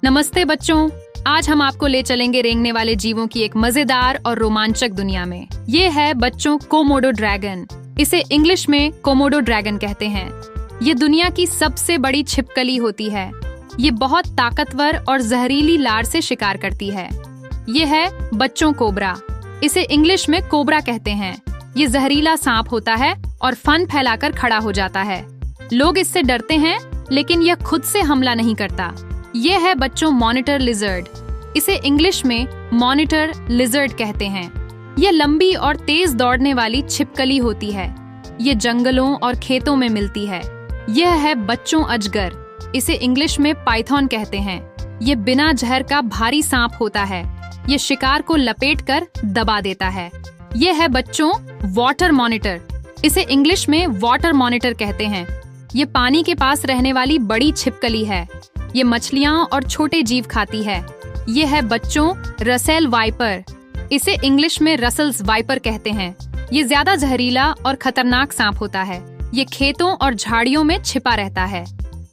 नमस्ते बच्चों, आज हम आपको ले चलेंगे रेंगने वाले जीवों की एक मजेदार और रोमांचक दुनिया में। ये है बच्चों कोमोडो ड्रैगन। इसे इंग्लिश में कोमोडो ड्रैगन कहते हैं। ये दुनिया की सबसे बड़ी छिपकली होती है। ये बहुत ताकतवर और जहरीली लार से शिकार करती है। ये है बच्चों कोबरा। इसे इंग्लिश में कोबरा कहते हैं। ये जहरीला सांप होता है और फन फैलाकर खड़ा हो जाता है। लोग इससे डरते हैं, लेकिन यह खुद से हमला नहीं करता। ये है बच्चों मॉनिटर लिजर्ड। इसे इंग्लिश में मॉनिटर लिजर्ड कहते हैं। ये लंबी और तेज दौड़ने वाली छिपकली होती है। ये जंगलों और खेतों में मिलती है। यह है बच्चों अजगर। इसे इंग्लिश में पाइथन कहते हैं। ये बिना जहर का भारी सांप होता है। ये शिकार को लपेटकर दबा देता है। ये है बच्चों वाटर मॉनिटर। इसे इंग्लिश में वाटर मॉनिटर कहते हैं। ये पानी के पास रहने वाली बड़ी छिपकली है। ये मछलियाँ और छोटे जीव खाती है। ये है बच्चों रसेल वाइपर। इसे इंग्लिश में रसल्स वाइपर कहते हैं। ये ज्यादा जहरीला और खतरनाक सांप होता है। ये खेतों और झाड़ियों में छिपा रहता है।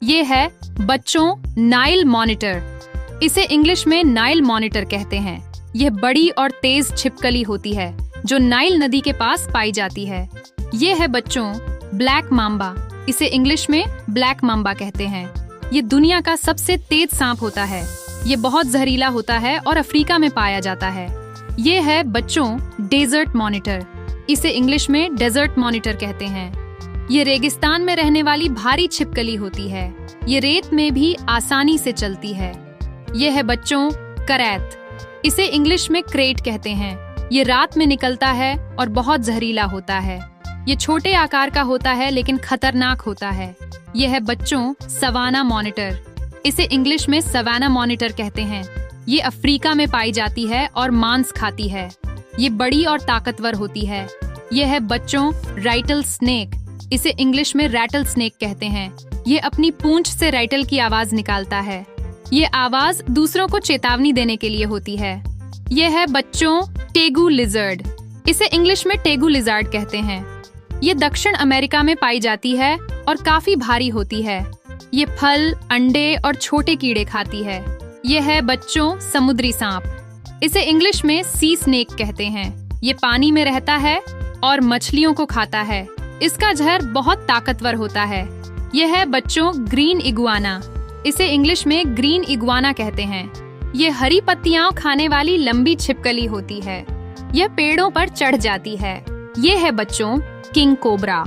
ये है बच्चों नाइल मॉनिटर। इसे इंग्लिश में नाइल मॉनिटर कहते हैं। यह बड़ी और तेज छिपकली होती है जो नाइल नदी के पास पाई जाती है। ये है बच्चों ब्लैक माम्बा। इसे इंग्लिश में ब्लैक माम्बा कहते हैं। ये दुनिया का सबसे तेज सांप होता है। ये बहुत जहरीला होता है और अफ्रीका में पाया जाता है। ये है बच्चों डेजर्ट मॉनिटर। इसे इंग्लिश में डेजर्ट मॉनिटर कहते हैं। ये रेगिस्तान में रहने वाली भारी छिपकली होती है। ये रेत में भी आसानी से चलती है। ये है बच्चों करैत। इसे इंग्लिश में क्रेट कहते हैं। ये रात में निकलता है और बहुत जहरीला होता है। ये छोटे आकार का होता है लेकिन खतरनाक होता है। यह है बच्चों सवाना मॉनिटर। इसे इंग्लिश में सवाना मॉनिटर कहते हैं। ये अफ्रीका में पाई जाती है और मांस खाती है। ये बड़ी और ताकतवर होती है। यह है बच्चों राइटल स्नेक। इसे इंग्लिश में रैटल स्नेक कहते हैं। ये अपनी पूंछ से राइटल की आवाज निकालता है। ये आवाज दूसरों को चेतावनी देने के लिए होती है। यह है बच्चों टेगू लिजर्ड। इसे इंग्लिश में टेगू लिजर्ड कहते हैं। ये दक्षिण अमेरिका में पाई जाती है और काफी भारी होती है। ये फल, अंडे और छोटे कीड़े खाती है। ये है बच्चों समुद्री सांप। इसे इंग्लिश में सी स्नेक कहते हैं। ये पानी में रहता है और मछलियों को खाता है। इसका जहर बहुत ताकतवर होता है। यह है बच्चों ग्रीन इगुआना। इसे इंग्लिश में ग्रीन इगुआना कहते हैं। ये हरी पत्तियां खाने वाली लंबी छिपकली होती है। यह पेड़ों पर चढ़ जाती है। ये है बच्चों किंग कोबरा।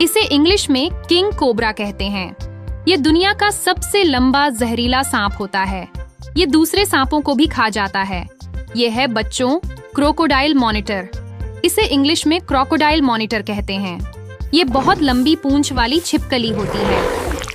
इसे इंग्लिश में किंग कोबरा कहते हैं। ये दुनिया का सबसे लंबा जहरीला सांप होता है। ये दूसरे सांपों को भी खा जाता है। ये है बच्चों क्रोकोडाइल मॉनिटर। इसे इंग्लिश में क्रोकोडाइल मॉनिटर कहते हैं। ये बहुत लंबी पूंछ वाली छिपकली होती है।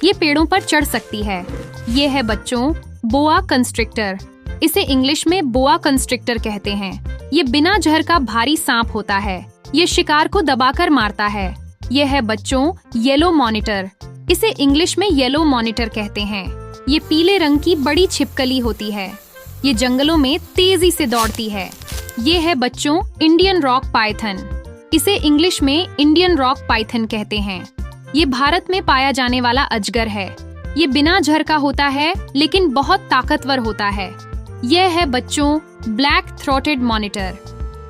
ये पेड़ों पर चढ़ सकती है। ये है बच्चों बोआ कंस्ट्रिक्टर। इसे इंग्लिश में बोआ कंस्ट्रिक्टर कहते हैं। ये बिना जहर का भारी सांप होता है। ये शिकार को दबाकर मारता है। यह है बच्चों येलो मॉनिटर। इसे इंग्लिश में येलो मॉनिटर कहते हैं। ये पीले रंग की बड़ी छिपकली होती है। ये जंगलों में तेजी से दौड़ती है। ये है बच्चों इंडियन रॉक पाइथन। इसे इंग्लिश में इंडियन रॉक पाइथन कहते हैं। ये भारत में पाया जाने वाला अजगर है। ये बिना जहर का होता है लेकिन बहुत ताकतवर होता है। यह है बच्चों ब्लैक थ्रोटेड मॉनिटर।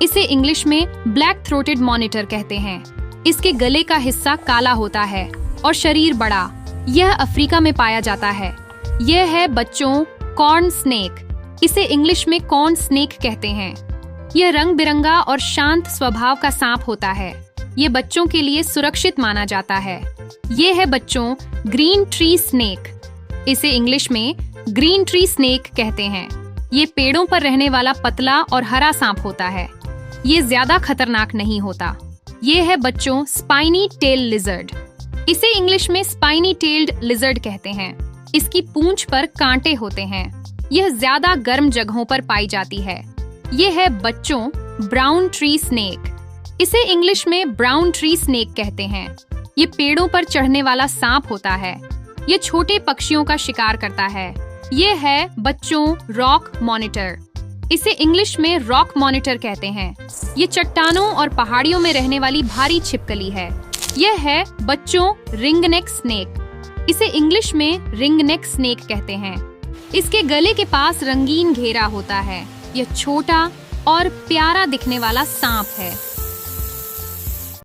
इसे इंग्लिश में ब्लैक थ्रोटेड मॉनिटर कहते हैं। इसके गले का हिस्सा काला होता है और शरीर बड़ा। यह अफ्रीका में पाया जाता है। यह है बच्चों कॉर्न स्नेक। इसे इंग्लिश में कॉर्न स्नेक कहते हैं। यह रंग बिरंगा और शांत स्वभाव का सांप होता है। ये बच्चों के लिए सुरक्षित माना जाता है। ये है बच्चों ग्रीन ट्री स्नेक। इसे इंग्लिश में ग्रीन ट्री स्नेक कहते हैं। ये पेड़ों पर रहने वाला पतला और हरा सांप होता है। ये ज्यादा खतरनाक नहीं होता। ये है बच्चों स्पाइनी टेल लिजर्ड। इसे इंग्लिश में स्पाइनी टेल्ड लिजर्ड कहते हैं। इसकी पूंछ पर कांटे होते हैं। यह ज्यादा गर्म जगहों पर पाई जाती है। यह है बच्चों ब्राउन ट्री स्नेक। इसे इंग्लिश में ब्राउन ट्री स्नेक कहते हैं। ये पेड़ों पर चढ़ने वाला सांप होता है। ये छोटे पक्षियों का शिकार करता है। ये है बच्चों रॉक मॉनिटर। इसे इंग्लिश में रॉक मॉनिटर कहते हैं। ये चट्टानों और पहाड़ियों में रहने वाली भारी छिपकली है। यह है बच्चों रिंगनेक स्नेक। इसे इंग्लिश में रिंगनेक स्नेक कहते हैं। इसके गले के पास रंगीन घेरा होता है। यह छोटा और प्यारा दिखने वाला सांप है।